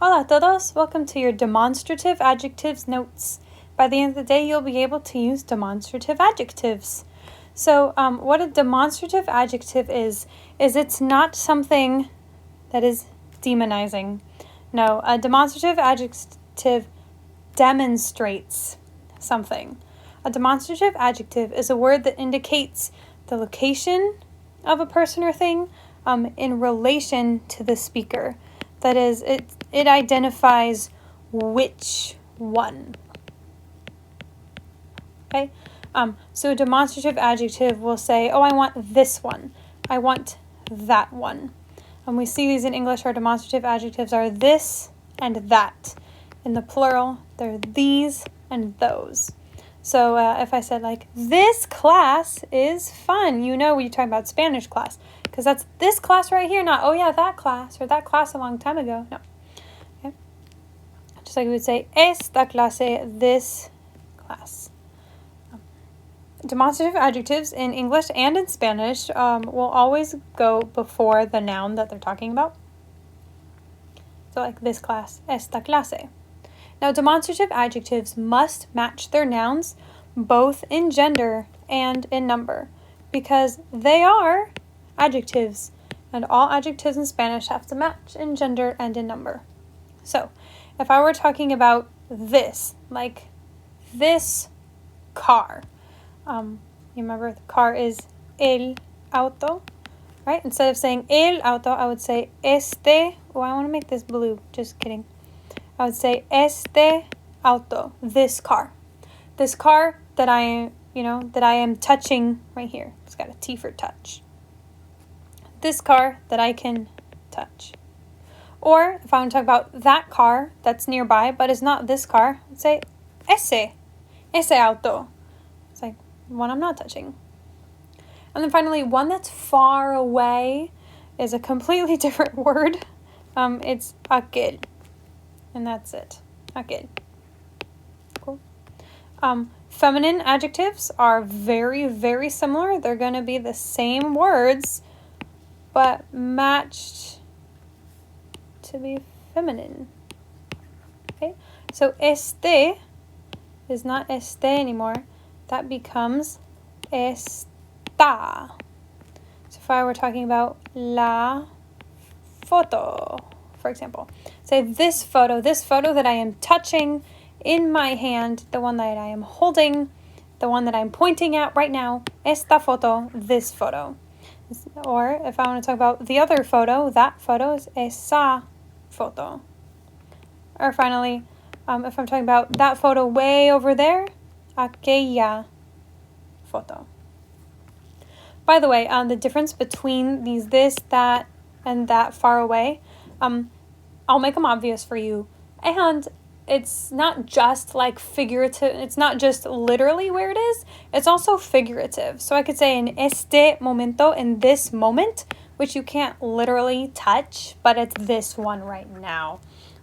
Hola a todos, welcome to your Demonstrative Adjectives notes. By the end of the day, you'll be able to use demonstrative adjectives. So what a demonstrative adjective is it's not something that is demonizing. No, a demonstrative adjective demonstrates something. A demonstrative adjective is a word that indicates the location of a person or thing in relation to the speaker. That is, it identifies which one. Okay? So a demonstrative adjective will say, oh, I want this one. I want that one. And we see these in English. Our demonstrative adjectives are this and that. In the plural, they're these and those. So if I said like, this class is fun, you know you're talking about Spanish class. Because that's this class right here, not, oh yeah, that class, or that class a long time ago. No. Okay. Just like we would say, esta clase, this class. Demonstrative adjectives in English and in Spanish will always go before the noun that they're talking about. So like this class, esta clase. Now, demonstrative adjectives must match their nouns both in gender and in number because they are adjectives, and all adjectives in Spanish have to match in gender and in number. So, if I were talking about this, like this car, you remember the car is el auto, right? Instead of saying el auto, I would say este, oh, I want to make this blue, just kidding. I would say este auto, this car. This car that I am touching right here. It's got a T for touch. This car that I can touch. Or if I want to talk about that car that's nearby but is not this car, I'd say ese auto. It's like one I'm not touching. And then finally, one that's far away is a completely different word. It's aquel. And that's it. Aquel. Cool. Feminine adjectives are very, very similar. They're going to be the same words, but matched to be feminine. Okay? So este is not este anymore. That becomes esta. So if I were talking about la foto, for example, say this photo that I am touching in my hand, the one that I am holding, the one that I'm pointing at right now, esta foto, this photo. Or if I want to talk about the other photo, that photo is esa foto. Or finally, if I'm talking about that photo way over there, aquella foto. By the way, the difference between these this, that, and that far away, I'll make them obvious for you. And it's not just like figurative, it's not just literally where it is, it's also figurative. So I could say in este momento, in this moment, which you can't literally touch, but it's this one right now.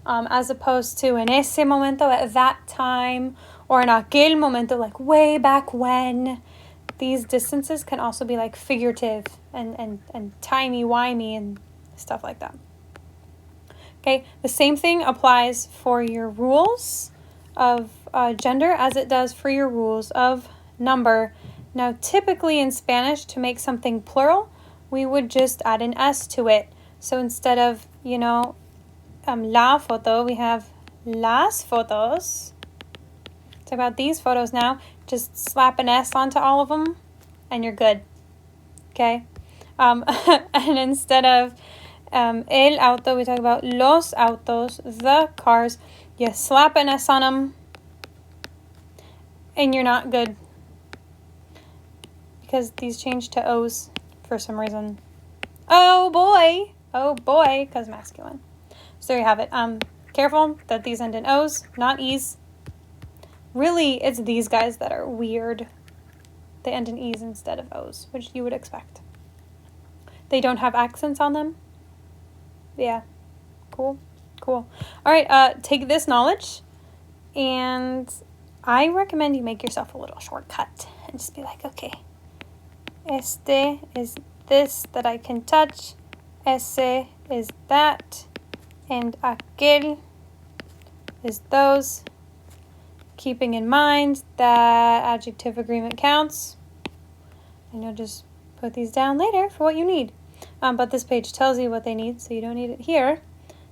As opposed to in ese momento, at that time, or in aquel momento, like way back when. These distances can also be like figurative and timey-wimey and stuff like that. Okay, the same thing applies for your rules of gender as it does for your rules of number. Now, typically in Spanish, to make something plural, we would just add an S to it. So instead of, la foto, we have las fotos. Talk about these photos now. Just slap an S onto all of them, and you're good. Okay? And instead of el auto, we talk about los autos, the cars. You slap an S on them, and you're not good. Because these change to O's for some reason. Oh boy, because masculine. So there you have it. Careful that these end in O's, not E's. Really, it's these guys that are weird. They end in E's instead of O's, which you would expect. They don't have accents on them. Yeah, cool. All right, take this knowledge, and I recommend you make yourself a little shortcut and just be like, okay, este is this that I can touch, ese is that, and aquel is those. Keeping in mind that adjective agreement counts. And you'll just put these down later for what you need. But this page tells you what they need, so you don't need it here.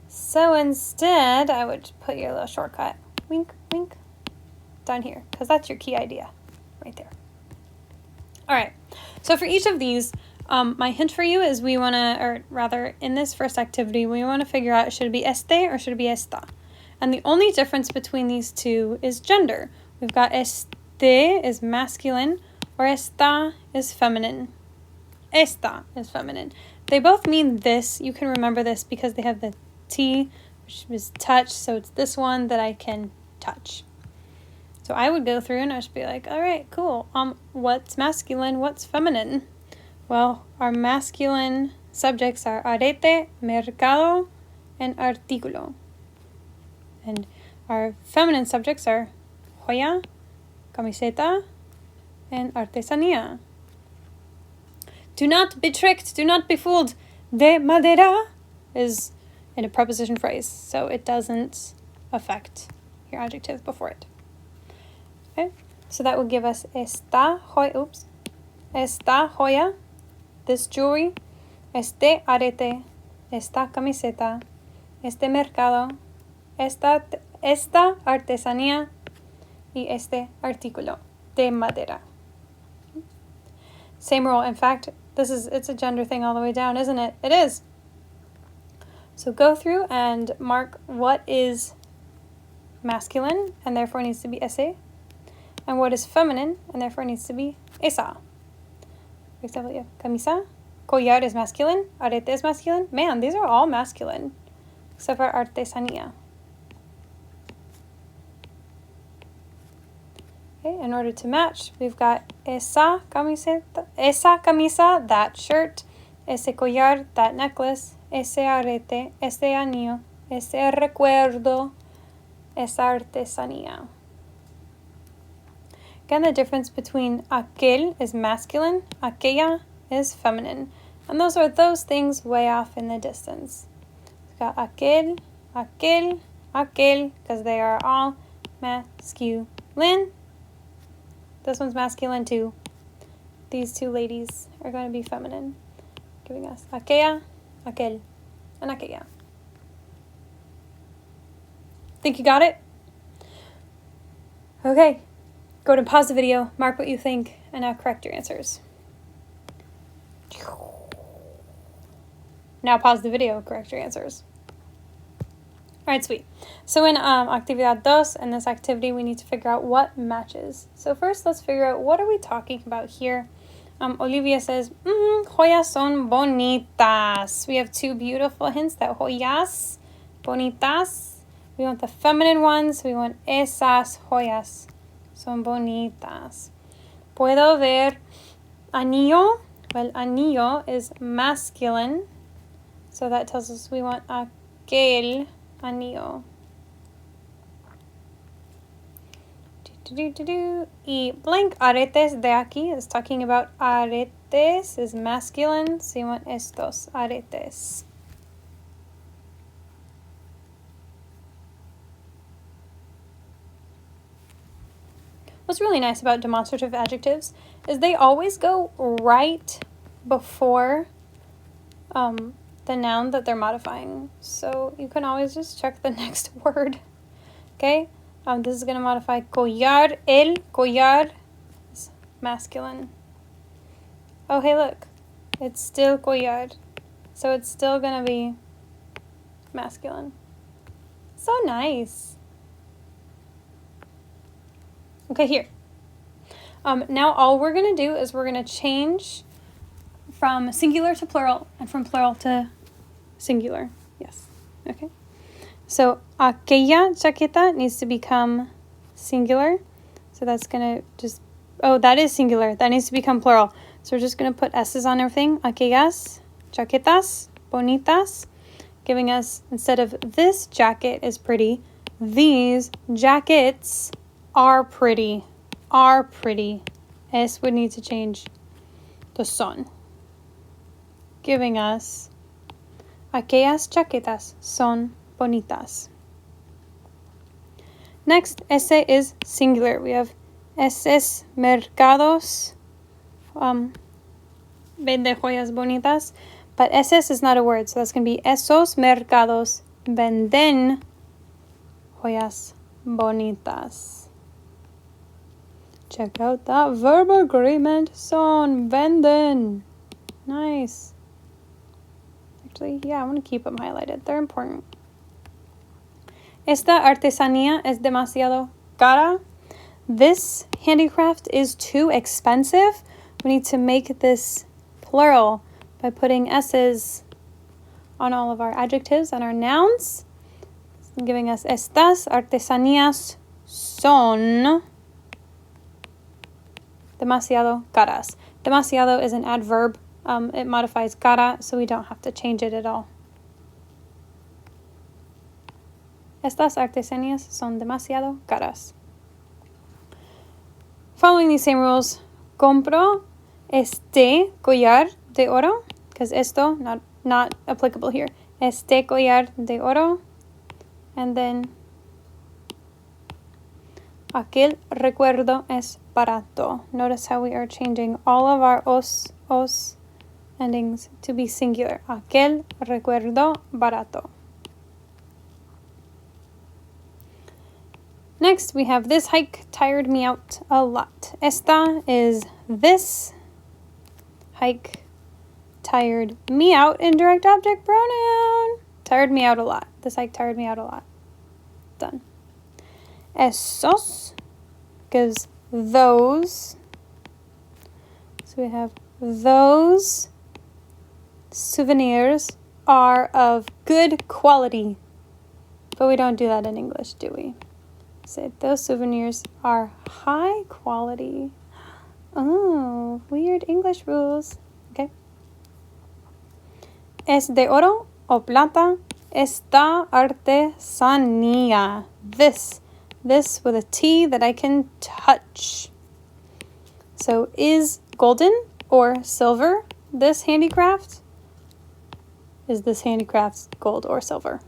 So instead, I would put your little shortcut, wink, wink, down here, because that's your key idea right there. All right, so for each of these, my hint for you is we want to, or rather in this first activity, we want to figure out should it be este or should it be esta. And the only difference between these two is gender. We've got este is masculine or esta is feminine. Esta is feminine. They both mean this. You can remember this because they have the T, which is touch, so it's this one that I can touch. So I would go through and I would be like, all right, cool. What's masculine? What's feminine? Well, our masculine subjects are arete, mercado, and artículo. And our feminine subjects are joya, camiseta, and artesanía. Do not be tricked, do not be fooled. De madera is in a preposition phrase, so it doesn't affect your adjective before it. Okay, so that would give us esta joya, this jewelry, este arete, esta camiseta, este mercado, esta artesanía, y este artículo de madera. Same rule. In fact, it's a gender thing all the way down, isn't it? It is. So go through and mark what is masculine and therefore needs to be ese, and what is feminine and therefore needs to be esa. For example, you have camisa, collar is masculine, arete is masculine. Man, these are all masculine, except for artesanía. Okay, in order to match, we've got esa camisa, that shirt, ese collar, that necklace, ese arete, ese anillo, ese recuerdo, esa artesanía. Again, the difference between aquel is masculine, aquella is feminine. And those are those things way off in the distance. We've got aquel, because they are all masculine. This one's masculine too. These two ladies are going to be feminine, giving us aquella, aquel, and aquella. Think you got it? Okay. Go to pause the video, mark what you think, and now correct your answers. Now pause the video, correct your answers. All right, sweet. So in Actividad 2, in this activity, we need to figure out what matches. So first, let's figure out what are we talking about here. Olivia says, joyas son bonitas. We have two beautiful hints that joyas, bonitas. We want the feminine ones. We want esas joyas son bonitas. Puedo ver anillo. Well, anillo is masculine. So that tells us we want aquel anillo. Y blank aretes de aquí is talking about aretes is masculine, so you want estos aretes. What's really nice about demonstrative adjectives is they always go right before the noun that they're modifying. So you can always just check the next word. Okay? This is going to modify collar. El collar is masculine. Oh, hey, look. It's still collar. So it's still going to be masculine. So nice. Okay, here. Now all we're going to do is we're going to change from singular to plural and from plural to singular. Yes. Okay. So aquella chaqueta needs to become singular. So that's going to just, oh, that is singular. That needs to become plural. So we're just going to put S's on everything. Aquellas chaquetas bonitas, giving us, instead of this jacket is pretty, these jackets are pretty. Are pretty. S would need to change to son, giving us aquellas chaquetas son bonitas. Next, ese is singular. We have esos mercados vende joyas bonitas. But esos is not a word, so that's going to be esos mercados venden joyas bonitas. Check out that verb agreement. Son venden. Nice. Actually, yeah, I want to keep them highlighted. They're important. Esta artesanía es demasiado cara. This handicraft is too expensive. We need to make this plural by putting s's on all of our adjectives and our nouns. It's giving us estas artesanías son demasiado caras. Demasiado is an adverb. It modifies cara, so we don't have to change it at all. Estas artesanías son demasiado caras. Following these same rules, compro este collar de oro, because esto, not applicable here. Este collar de oro, and then aquel recuerdo es barato. Notice how we are changing all of our os endings to be singular. Aquel recuerdo barato. Next, we have this hike tired me out a lot. Esta is this hike tired me out, indirect object pronoun. Tired me out a lot. This hike tired me out a lot. Done. Esos gives those. So we have those souvenirs are of good quality. But we don't do that in English, do we? Say those souvenirs are high quality. Oh, weird English rules. Okay. Es de oro o plata esta artesanía. This with a T that I can touch. So is golden or silver this handicraft? Is this handicraft's gold or silver?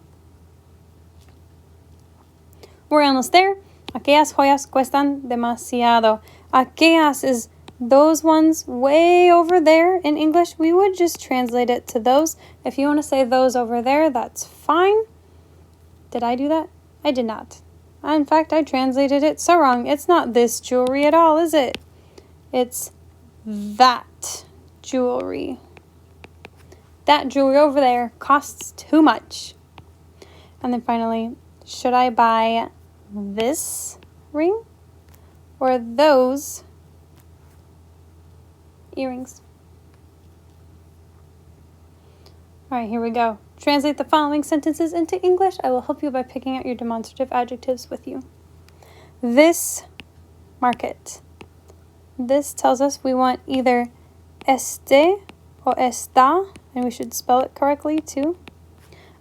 We're almost there. Aquellas joyas cuestan demasiado. Aquellas is those ones way over there. In English, we would just translate it to those. If you want to say those over there, that's fine. Did I do that? I did not. In fact, I translated it so wrong. It's not this jewelry at all, is it? It's that jewelry. That jewelry over there costs too much. And then finally, should I buy this ring or those earrings? All right, here we go. Translate the following sentences into English. I will help you by picking out your demonstrative adjectives with you. This market. This tells us we want either este or esta, and we should spell it correctly too.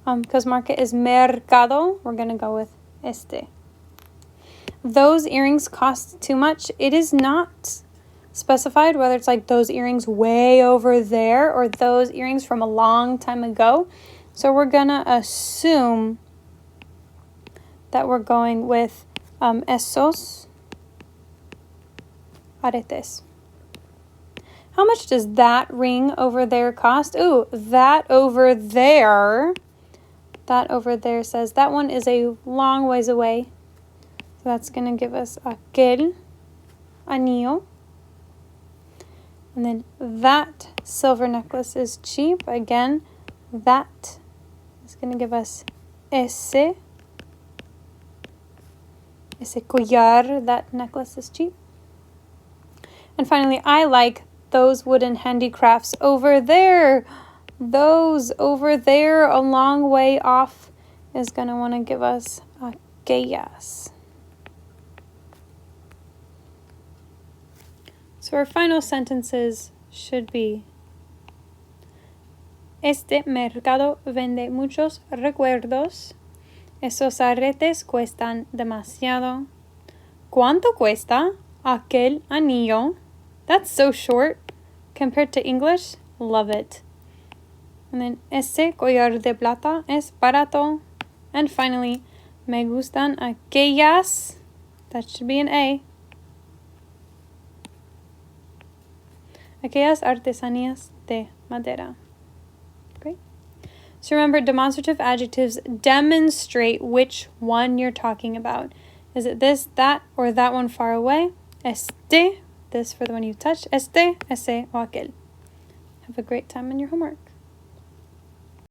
Because market is mercado, we're going to go with este. Those earrings cost too much. It is not specified whether it's like those earrings way over there or those earrings from a long time ago. So we're going to assume that we're going with esos aretes. How much does that ring over there cost? Ooh, that over there says that one is a long ways away. So that's going to give us aquel anillo. And then that silver necklace is cheap. Again, that is going to give us ese collar. That necklace is cheap. And finally, I like those wooden handicrafts over there. Those over there a long way off is going to want to give us aquellas. So our final sentences should be: Este mercado vende muchos recuerdos. Esos aretes cuestan demasiado. ¿Cuánto cuesta aquel anillo? That's so short compared to English. Love it. And then, ese collar de plata es barato. And finally, me gustan aquellas, that should be an A, aquellas artesanías de madera. Great. So remember, demonstrative adjectives demonstrate which one you're talking about. Is it this, that, or that one far away? Este, this for the one you touched. Este, ese, o aquel. Have a great time in your homework.